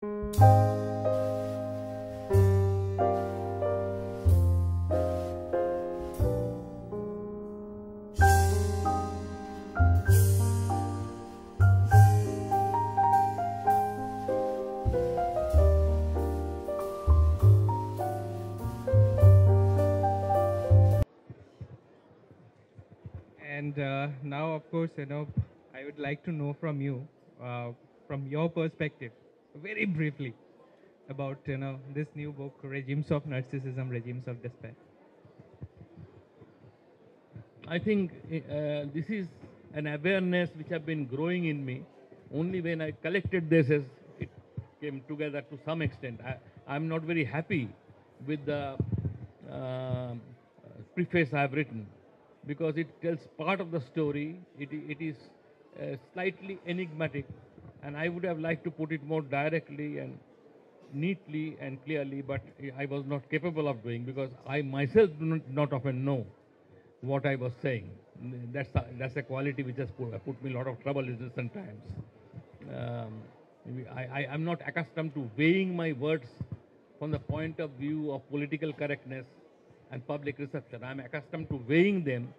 And now, of course, I would like to know from you, from your perspective, very briefly, about this new book, Regimes of Narcissism, Regimes of Despair. I think this is an awareness which have been growing in me. Only when I collected this, as it came together to some extent. I'm not very happy with the uh, preface I have written because it tells part of the story. It is slightly enigmatic, and I would have liked to put it more directly and neatly and clearly, but I was not capable of doing because I myself do not often know what I was saying. That's a quality which has put me a lot of trouble in recent times. Um, I'm not accustomed to weighing my words from the point of view of political correctness and public reception. I'm accustomed to weighing them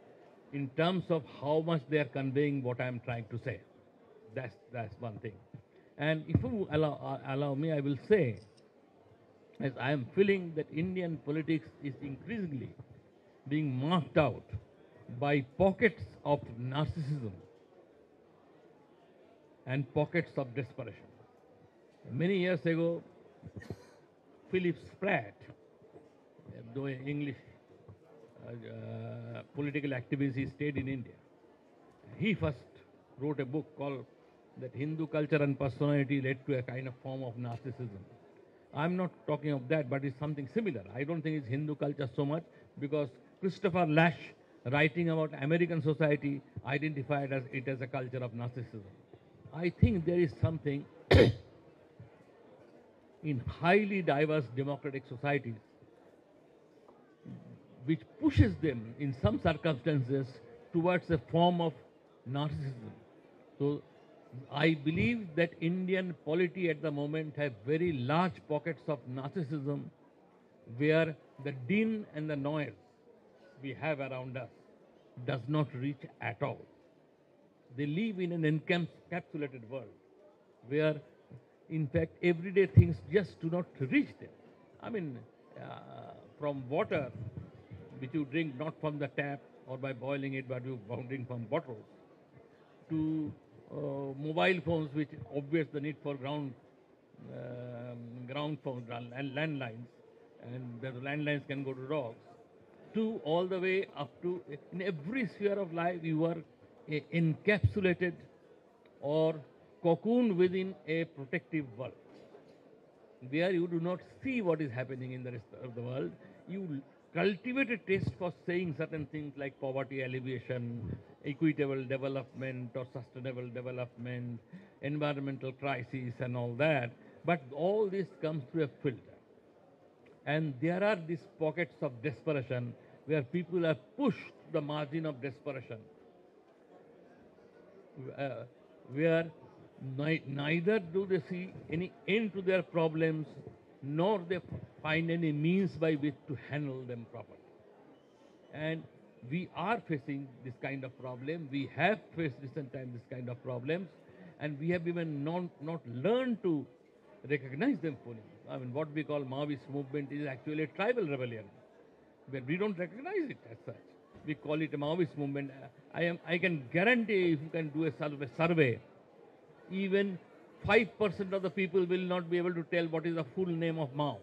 in terms of how much they are conveying what I'm trying to say. That's one thing. And if you allow me, I will say, as I am feeling that Indian politics is increasingly being marked out by pockets of narcissism and pockets of desperation. Many years ago, Philip Spratt, though an English political activist, he stayed in India. He first wrote a book called That Hindu Culture and Personality Led to a Kind of Form of Narcissism. I'm not talking of that, but it's something similar. I don't think it's Hindu culture so much because Christopher Lash, writing about American society, identified it as a culture of narcissism. I think there is something in highly diverse democratic societies which pushes them in some circumstances towards a form of narcissism. So I believe that Indian polity at the moment have very large pockets of narcissism where the din and the noise we have around us does not reach at all. They live in an encapsulated world where, in fact, everyday things just do not reach them. I mean, from water, which you drink not from the tap or by boiling it, but you drink from bottles, to mobile phones, which obviates the need for ground phones and landlines, and the landlines can go to dogs, to all the way up to in every sphere of life you are encapsulated or cocooned within a protective world where you do not see what is happening in the rest of the world. You cultivate a taste for saying certain things like poverty alleviation, equitable development or sustainable development, environmental crisis and all that. But all this comes through a filter. And there are these pockets of desperation where people are pushed to the margin of desperation, where neither do they see any end to their problems, nor they find any means by which to handle them properly. And we are facing this kind of problem. We have faced recent time this kind of problems, and we have even not learned to recognize them fully. I mean, what we call Maoist movement is actually a tribal rebellion, where we don't recognize it as such. We call it a Maoist movement. I can guarantee if you can do a survey, even 5% of the people will not be able to tell what is the full name of Mao.